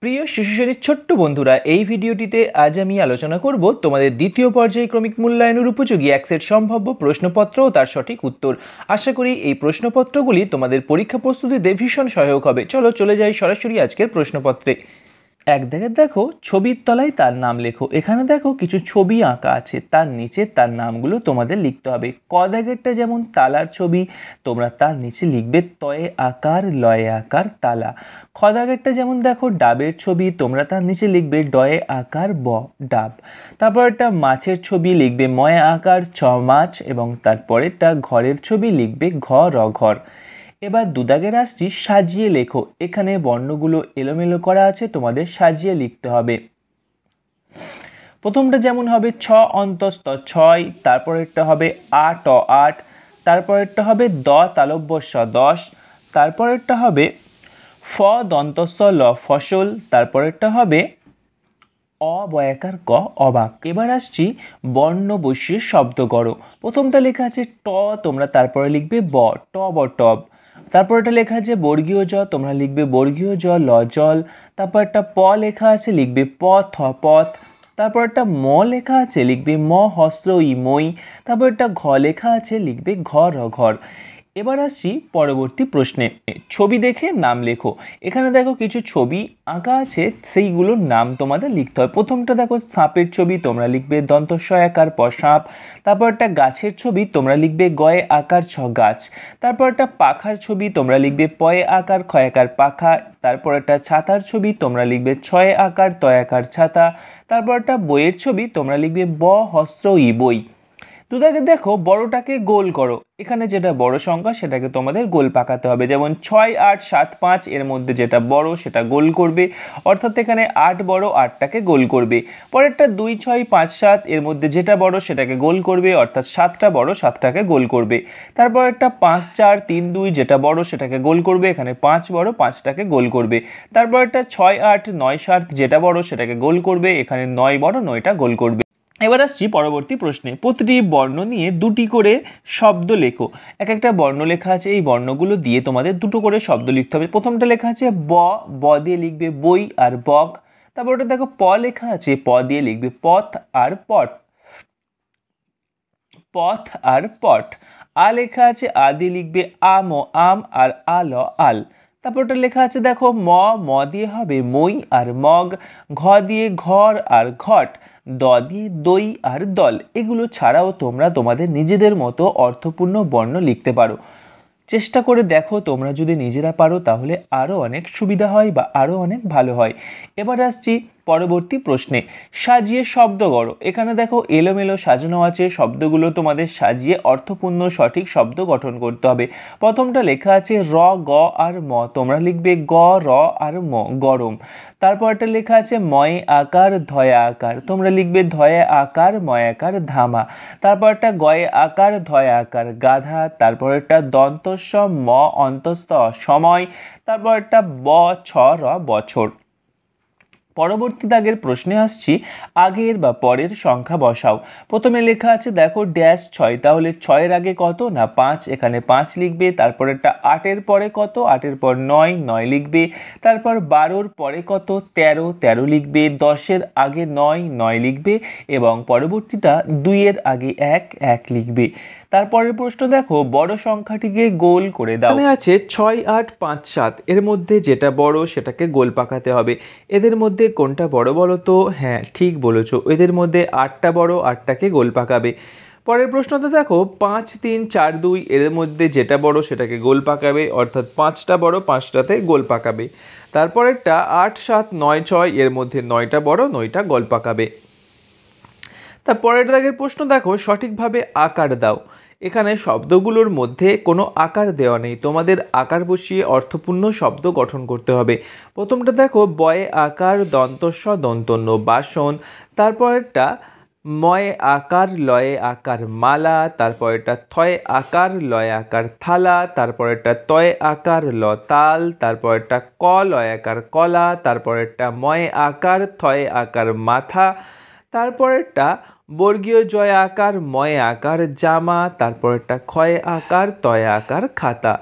প্রিয় শিশু শ্রেণীর ছোট্ট বন্ধুরা, এই ভিডিওটিতে আজ আমি আলোচনা করব তোমাদের দ্বিতীয় পর্যায়ক্রমিক মূল্যায়নের উপযোগী এক সেট সম্ভাব্য প্রশ্নপত্র ও তার সঠিক উত্তর। আশা করি এই প্রশ্নপত্রগুলি তোমাদের পরীক্ষা প্রস্তুতিতে ভীষণ সহায়ক হবে। চলো চলে যাই সরাসরি আজকের প্রশ্নপত্রে। এক দাগের দেখো, ছবির তলায় তার নাম লেখো। এখানে দেখো কিছু ছবি আঁকা আছে, তার নিচে তার নামগুলো তোমাদের লিখতে হবে। ক দাগেরটা যেমন তালার ছবি, তোমরা তার নিচে লিখবে তয়ে আকার লয়ে আকার তালা। খ দাগেরটা যেমন দেখো ডাবের ছবি, তোমরা তার নিচে লিখবে ডয়ে আকার ব ডাব। তারপর একটা মাছের ছবি লিখবে ময়ে আকার ছ মাছ, এবং তারপরেরটা ঘরের ছবি লিখবে ঘ র ঘর। এবার দুদাগের আসছি সাজিয়ে লেখো। এখানে বর্ণগুলো এলোমেলো করা আছে, তোমাদের সাজিয়ে লিখতে হবে। প্রথমটা যেমন হবে ছ অন্তস্থ ছয়, তারপরেরটা হবে আট অ আট, তারপরেরটা হবে দ তালব্যস্য দশ, তারপরেরটা হবে ফ দন্তস্ব ল ফসল, তারপরেরটা হবে অ বয়াকার ক অবাক। এবার আসছি বর্ণ বসিয়ে শব্দ করো। প্রথমটা লেখা আছে ট, তোমরা তারপরে লিখবে ব ট ব টব। তারপর এটা লেখা আছে বর্গীয় জ, তোমরা লিখবে বর্গীয় জ ল জল। তারপর একটা প লেখা আছে, লিখবে প থ পথ। তারপর একটা ম লেখা আছে, লিখবে ম হস্র ই মই। তারপর একটা ঘ লেখা আছে, লিখবে ঘ র ঘর। এবার আসছি পরবর্তী প্রশ্নে। ছবি দেখে নাম লেখো। এখানে দেখো কিছু ছবি আঁকা আছে, সেইগুলোর নাম তোমাদের লিখতে হয়। প্রথমটা দেখো সাপের ছবি, তোমরা লিখবে দন্তস্ব আকার প সাপ। তারপর একটা গাছের ছবি, তোমরা লিখবে গয়ে আকার ছ গাছ। তারপর একটা পাখার ছবি, তোমরা লিখবে পয়ে আকার ক্ষয় আকার পাখা। তারপর একটা ছাতার ছবি, তোমরা লিখবে ছয় আকার তয় আকার ছাতা। তারপর একটা বইয়ের ছবি, তোমরা লিখবে ব হস্র ই বই। দুদাকে দেখো বড়টাকে গোল করো। এখানে যেটা বড় সংখ্যা সেটাকে তোমাদের গোল পাকাতে হবে। যেমন 6 8 7 5, এর মধ্যে যেটা বড় সেটা গোল করবে, অর্থাৎ এখানে 8 বড়, 8টাকে গোল করবে। পরেরটা 2 6 5 7, এর মধ্যে যেটা বড় সেটাকে গোল করবে, অর্থাৎ 7টা বড়, 7টাকে গোল করবে। তারপর একটা 5 4 3 2, যেটা বড় সেটাকে গোল করবে, এখানে 5 বড়, 5টাকে গোল করবে। তারপর একটা 6 8 9 7, যেটা বড় সেটাকে গোল করবে, এখানে 9 বড়, 9টা গোল করবে। এবার আসছি পরবর্তী প্রশ্নে। প্রতিটি বর্ণ নিয়ে দুটি করে শব্দ লেখো। এক একটা বর্ণ লেখা আছে, এই বর্ণগুলো দিয়ে তোমাদের দুটো করে শব্দ লিখতে হবে। প্রথমটা লেখা আছে ব, ব দিয়ে লিখবে বই আর বক। তারপর ওটা দেখো প লেখা আছে, প দিয়ে লিখবে পথ আর পট, পথ আর পট। আ লেখা আছে, আ দিয়ে লিখবে আম ও আম, আর আল আল। তারপর ওটা লেখা আছে দেখো ম, ম দিয়ে হবে মই আর মগ। ঘ দিয়ে ঘর আর ঘট। দ দিয়ে দই আর দল। এগুলো ছাড়াও তোমরা তোমাদের নিজেদের মতো অর্থপূর্ণ বর্ণ লিখতে পারো। চেষ্টা করে দেখো, তোমরা যদি নিজেরা পারো তাহলে আরও অনেক সুবিধা হয় বা আরও অনেক ভালো হয়। এবার আসছি পরবর্তী প্রশ্নে। সাজিয়ে শব্দ গড়ো। এখানে দেখো এলোমেলো সাজানো আছে, শব্দগুলো তোমাদের সাজিয়ে অর্থপূর্ণ সঠিক শব্দ গঠন করতে হবে। প্রথমটা লেখা আছে র, গ আর ম, তোমরা লিখবে গ র আর ম গরম। তারপরটা লেখা আছে ময় আকার ধয়া আকার, তোমরা লিখবে ধয়ে আকার ময় আকার ধামা। তারপরটা গয়ে আকার ধয়া আকার গাধা। তারপরটা দন্তস্ব ম অন্তস্থ সময়। তারপরটা ব ছ র বছর। পরবর্তী দাগের প্রশ্নে আসছি, আগের বা পরের সংখ্যা বসাও। প্রথমে লেখা আছে দেখো ড্যাশ 6, তাহলে 6-এর আগে কত না 5, এখানে 5 লিখবে। তারপর একটা 8-এর পরে কত, 8-এর পর 9, 9 লিখবে। তারপর 12-র পরে কত 13, 13 লিখবে। 10-এর আগে 9, 9 লিখবে, এবং পরবর্তীটা 2-এর আগে 1, 1 লিখবে। তারপরের প্রশ্ন দেখো বড় সংখ্যাটিকে গোল করে দাও। এখানে আছে 6 8 5 7, এর মধ্যে যেটা বড় সেটাকে গোল পাকাতে হবে। এদের মধ্যে কোনটা বড় বলো তো? হ্যাঁ ঠিক বলেছো, এদের মধ্যে 8টা বড়, 8টাকে গোল পাকাবে। পরের প্রশ্নটা দেখো 5 3 4 2, এর মধ্যে যেটা বড় সেটাকে গোল পাকাবে, অর্থাৎ 5টা বড়, 5টাতে গোল পাকাবে। তারপরেরটা 8 7 9 6, এর মধ্যে 9টা বড়, 9টা গোল পাকাবে। তারপরের দাগের প্রশ্ন দেখো সঠিকভাবে আকার দাও। এখানে শব্দগুলোর মধ্যে কোনো আকার দেওয়া নেই, তোমাদের আকার বসিয়ে অর্থপূর্ণ শব্দ গঠন করতে হবে। প্রথমটা দেখো বয়ে আকার দন্তস্ব দন্তন্য বাসন। তারপরেরটা ময়ে আকার লয়ে আকার মালা। তারপরেরটা থয়ে আকার লয়ে আকার থালা। তারপরেরটা তয়ে আকার ল তাল। তারপরেরটা ক লয়ে আকার কলা। তারপরেরটা ময়ে আকার থয়ে আকার মাথা। তারপরেরটা বর্গীয় জয় আকার ময় আকার জামা। তারপরেরটা ক্ষয় আকার তয় আকার খাতা।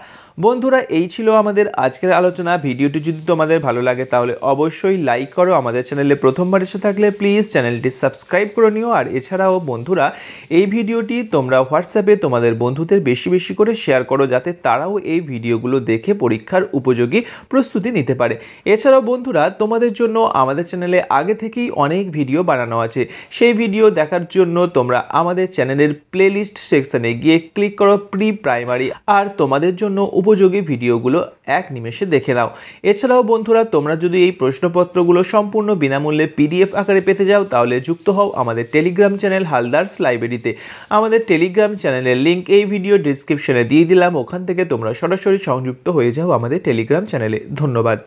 বন্ধুরা এই ছিল আমাদের আজকের আলোচনা। ভিডিওটি যদি তোমাদের ভালো লাগে তাহলে অবশ্যই লাইক করো। আমাদের চ্যানেলে প্রথমবার এসে থাকলে প্লিজ চ্যানেলটি সাবস্ক্রাইব করে নিও। আর এছাড়াও বন্ধুরা এই ভিডিওটি তোমরা হোয়াটসঅ্যাপে তোমাদের বন্ধুদের বেশি বেশি করে শেয়ার করো, যাতে তারাও এই ভিডিওগুলো দেখে পরীক্ষার উপযোগী প্রস্তুতি নিতে পারে। এছাড়াও বন্ধুরা তোমাদের জন্য আমাদের চ্যানেলে আগে থেকেই অনেক ভিডিও বানানো আছে। সেই ভিডিও দেখার জন্য তোমরা আমাদের চ্যানেলের প্লেলিস্ট সেকশনে গিয়ে ক্লিক করো প্রি প্রাইমারি, আর তোমাদের জন্য উপযোগী ভিডিওগুলো এক নিমেষে দেখে নাও। এছাড়াও বন্ধুরা তোমরা যদি এই প্রশ্নপত্রগুলো সম্পূর্ণ বিনামূল্যে পিডিএফ আকারে পেতে যাও তাহলে যুক্ত হও আমাদের টেলিগ্রাম চ্যানেল হালদারস লাইব্রেরিতে। আমাদের টেলিগ্রাম চ্যানেলের লিঙ্ক এই ভিডিও ডিসক্রিপশনে দিয়ে দিলাম, ওখান থেকে তোমরা সরাসরি সংযুক্ত হয়ে যাও আমাদের টেলিগ্রাম চ্যানেলে। ধন্যবাদ।